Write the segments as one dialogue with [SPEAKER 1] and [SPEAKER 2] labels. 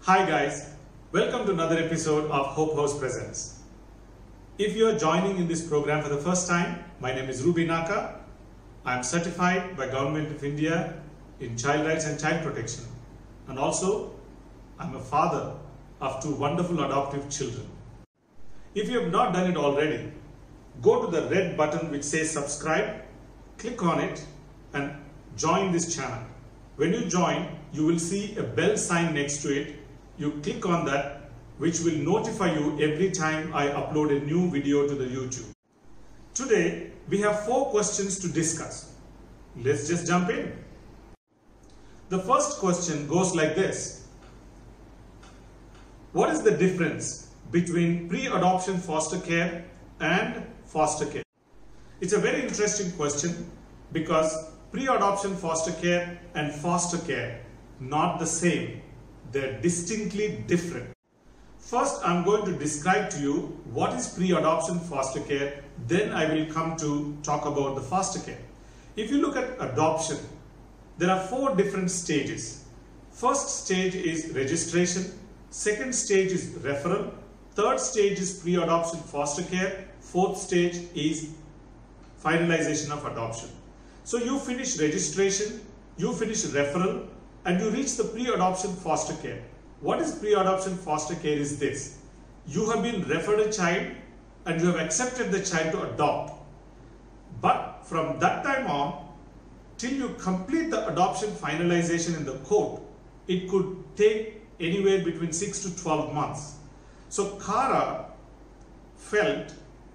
[SPEAKER 1] Hi guys, welcome to another episode of Hope House Presents. If you are joining in this program for the first time, my name is Ruby Naka. I am certified by Government of India in child rights and child protection, and also I am a father of two wonderful adoptive children. If you have not done it already, go to the red button which says subscribe, click on it and join this channel. When you join, you will see a bell sign next to it. You click on that, which will notify you every time I upload a new video to the YouTube. Today, we have 4 questions to discuss. Let's just jump in. The first question goes like this. What is the difference between pre-adoption foster care and foster care? It's a very interesting question because pre-adoption foster care and foster care not the same. They're distinctly different. First, I'm going to describe to you what is pre-adoption foster care. Then I will come to talk about the foster care. If you look at adoption, there are 4 different stages. First stage is registration. Second stage is referral. Third stage is pre-adoption foster care. Fourth stage is finalization of adoption. So you finish registration, you finish referral, and you reach the pre-adoption foster care. What is pre-adoption foster care is this. You have been referred a child and you have accepted the child to adopt. But from that time on, till you complete the adoption finalization in the court, it could take anywhere between 6 to 12 months. So CARA felt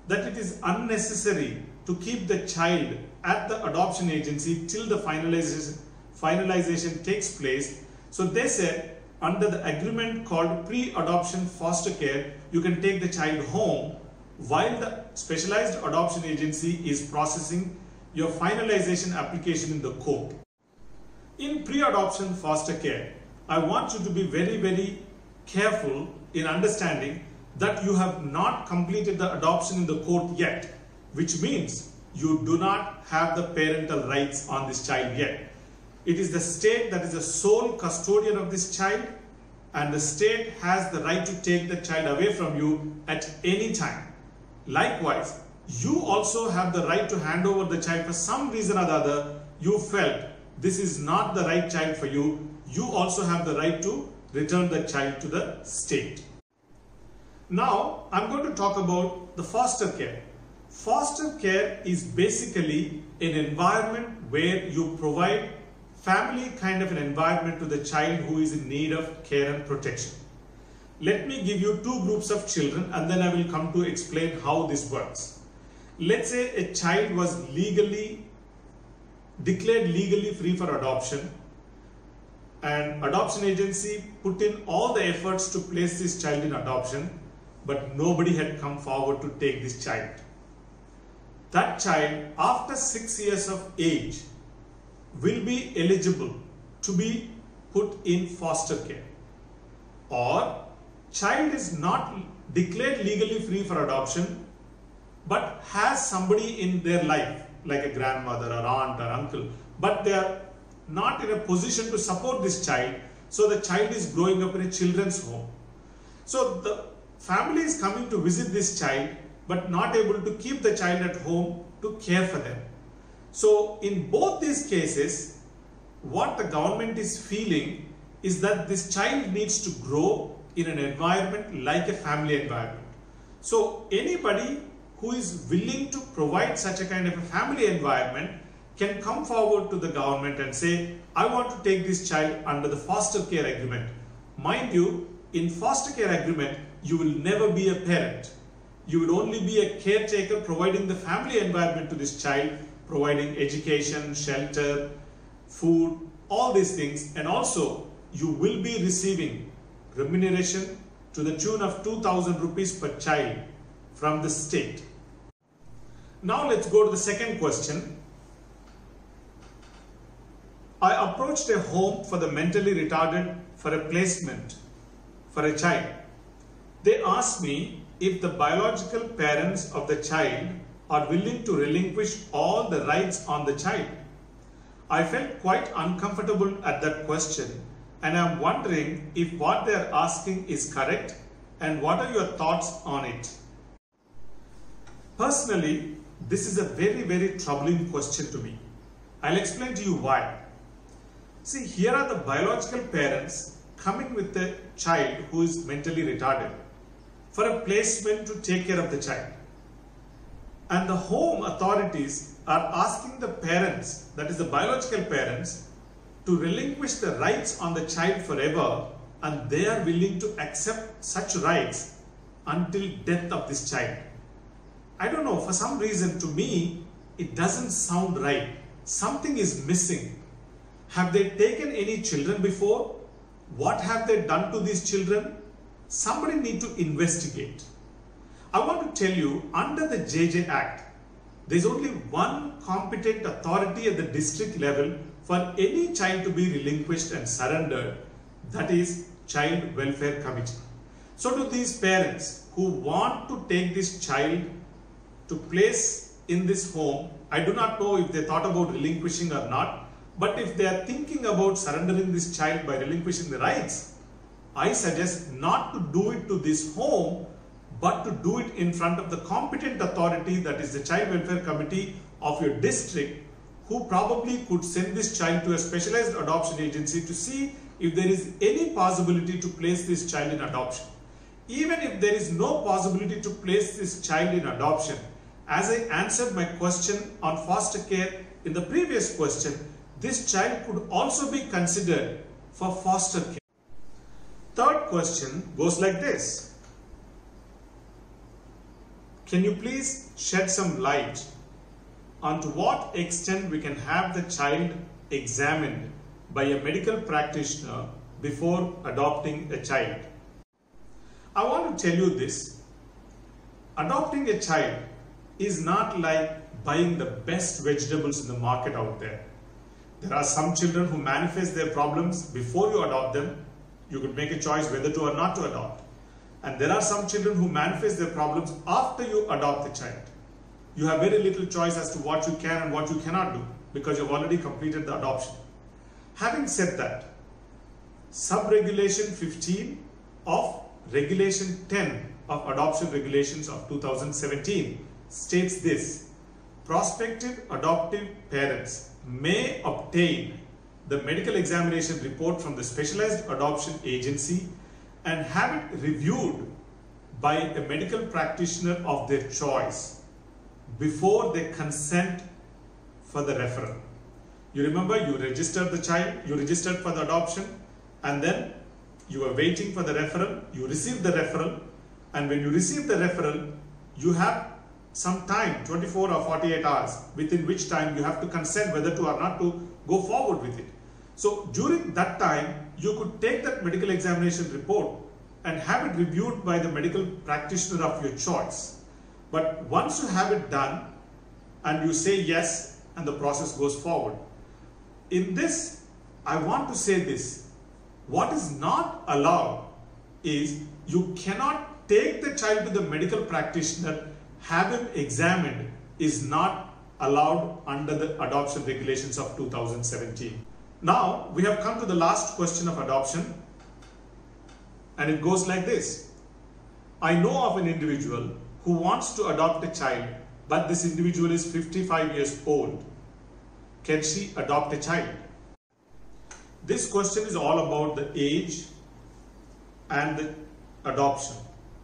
[SPEAKER 1] that it is unnecessary to keep the child at the adoption agency till the finalization takes place. So they said under the agreement called pre-adoption foster care, you can take the child home while the specialized adoption agency is processing your finalization application in the court. In pre-adoption foster care, I want you to be very careful in understanding that you have not completed the adoption in the court yet, which means you do not have the parental rights on this child yet. It is the state that is the sole custodian of this child, and the state has the right to take the child away from you at any time. Likewise, you also have the right to hand over the child. For some reason or the other, you felt this is not the right child for you. You also have the right to return the child to the state. Now, I'm going to talk about the foster care. Foster care is basically an environment where you provide family kind of an environment to the child who is in need of care and protection. Let me give you 2 groups of children and then I will come to explain how this works. Let's say a child was declared legally free for adoption, and adoption agency put in all the efforts to place this child in adoption, but nobody had come forward to take this child. That child, after 6 years of age, will be eligible to be put in foster care. Or child is not declared legally free for adoption, but has somebody in their life, like a grandmother or aunt or uncle, but they are not in a position to support this child, so the child is growing up in a children's home. So the family is coming to visit this child, but not able to keep the child at home to care for them. So in both these cases, what the government is feeling is that this child needs to grow in an environment like a family environment. So anybody who is willing to provide such a kind of a family environment can come forward to the government and say, I want to take this child under the foster care agreement. Mind you, in foster care agreement, you will never be a parent. You will only be a caretaker providing the family environment to this child, providing education, shelter, food, all these things, and also you will be receiving remuneration to the tune of 2,000 rupees per child from the state. Now let's go to the second question. I approached a home for the mentally retarded for a placement for a child. They asked me if the biological parents of the child are willing to relinquish all the rights on the child. I felt quite uncomfortable at that question and I'm wondering if what they're asking is correct and what are your thoughts on it. Personally, this is a very troubling question to me. I'll explain to you why. See, here are the biological parents coming with a child who is mentally retarded for a placement to take care of the child. And the home authorities are asking the parents, that is the biological parents, to relinquish the rights on the child forever, and they are willing to accept such rights until death of this child. I don't know, for some reason to me, it doesn't sound right. Something is missing. Have they taken any children before? What have they done to these children? Somebody need to investigate. I want to tell you, under the JJ Act, there is only one competent authority at the district level for any child to be relinquished and surrendered, that is Child Welfare Committee. So to these parents who want to take this child to place in this home, I do not know if they thought about relinquishing or not, but if they are thinking about surrendering this child by relinquishing the rights, I suggest not to do it to this home, but to do it in front of the competent authority, that is the Child Welfare Committee of your district, who probably could send this child to a specialized adoption agency to see if there is any possibility to place this child in adoption. Even if there is no possibility to place this child in adoption, as I answered my question on foster care in the previous question, this child could also be considered for foster care. Third question goes like this. Can you please shed some light on to what extent we can have the child examined by a medical practitioner before adopting a child? I want to tell you this. Adopting a child is not like buying the best vegetables in the market out there. There are some children who manifest their problems before you adopt them. You could make a choice whether to or not to adopt. And there are some children who manifest their problems after you adopt the child. You have very little choice as to what you can and what you cannot do because you've already completed the adoption. Having said that, Sub-Regulation 15 of Regulation 10 of Adoption Regulations of 2017 states this: prospective adoptive parents may obtain the medical examination report from the specialized adoption agency and have it reviewed by a medical practitioner of their choice before they consent for the referral. You remember, you registered the child, you registered for the adoption, and then you were waiting for the referral, you received the referral, and when you receive the referral, you have some time, 24 or 48 hours, within which time you have to consent whether to or not to go forward with it. So during that time, you could take that medical examination report and have it reviewed by the medical practitioner of your choice. But once you have it done and you say yes, and the process goes forward. In this, I want to say this: what is not allowed is you cannot take the child to the medical practitioner, have him examined, is not allowed under the adoption regulations of 2017. Now we have come to the last question of adoption, and it goes like this. I know of an individual who wants to adopt a child, but this individual is 55 years old. Can she adopt a child? This question is all about the age and the adoption,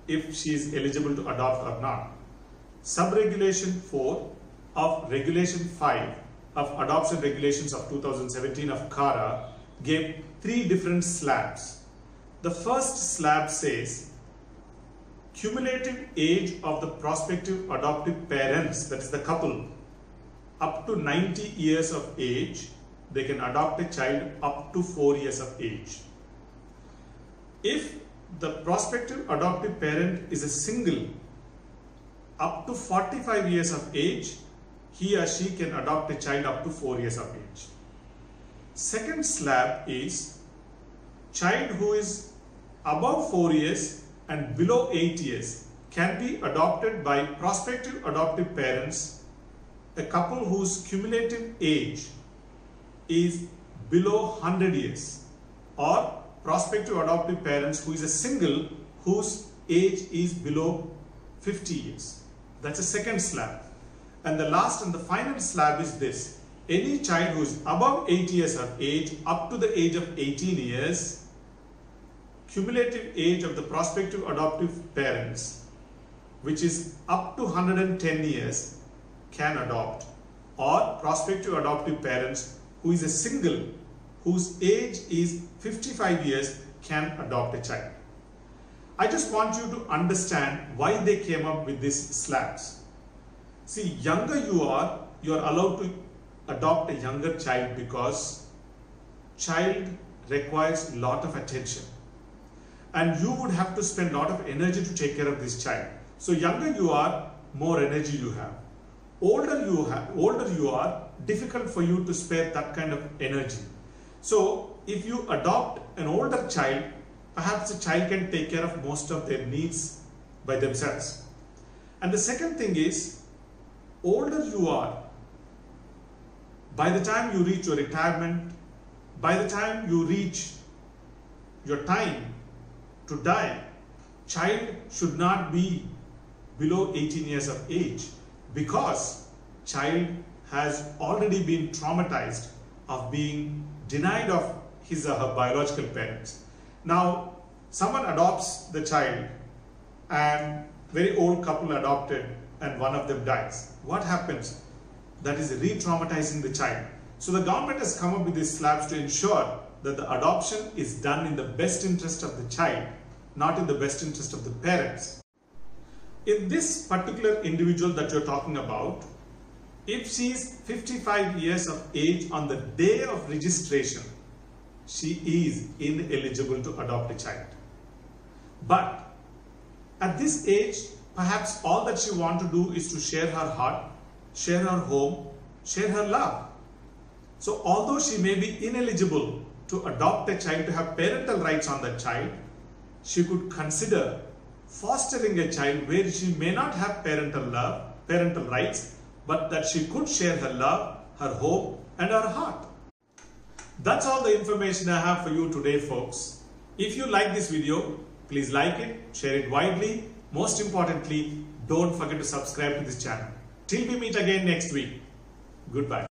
[SPEAKER 1] if she is eligible to adopt or not. Sub-Regulation 4 of Regulation 5 of Adoption Regulations of 2017 of CARA gave 3 different slabs. The first slab says cumulative age of the prospective adoptive parents, that is the couple, up to 90 years of age, they can adopt a child up to 4 years of age. If the prospective adoptive parent is a single, up to 45 years of age, he or she can adopt a child up to 4 years of age. Second slab is child who is above 4 years and below 8 years can be adopted by prospective adoptive parents, a couple whose cumulative age is below 100 years or prospective adoptive parents who is a single whose age is below 50 years. That's a second slab. And the last and the final slab is this. Any child who is above 8 years of age up to the age of 18 years, cumulative age of the prospective adoptive parents, which is up to 110 years, can adopt, or prospective adoptive parents who is a single whose age is 55 years can adopt a child. I just want you to understand why they came up with these slabs. See, younger you are allowed to adopt a younger child because child requires a lot of attention and you would have to spend a lot of energy to take care of this child. So younger you are, more energy you have. Older you are, difficult for you to spare that kind of energy. So if you adopt an older child, perhaps the child can take care of most of their needs by themselves. And the second thing is, older you are, by the time you reach your retirement, by the time you reach your time to die, child should not be below 18 years of age because child has already been traumatized of being denied of his or her biological parents. Now, someone adopts the child and very old couple adopted and one of them dies. What happens? That is re-traumatizing the child. So the government has come up with these slabs to ensure that the adoption is done in the best interest of the child, not in the best interest of the parents. In this particular individual that you're talking about, if she is 55 years of age on the day of registration, she is ineligible to adopt a child. But at this age, perhaps all that she wants to do is to share her heart, share her home, share her love. So although she may be ineligible to adopt a child, to have parental rights on that child, she could consider fostering a child where she may not have parental rights, but that she could share her love, her home and her heart. That's all the information I have for you today, folks. If you like this video, please like it, share it widely. Most importantly, don't forget to subscribe to this channel. Till we meet again next week. Goodbye.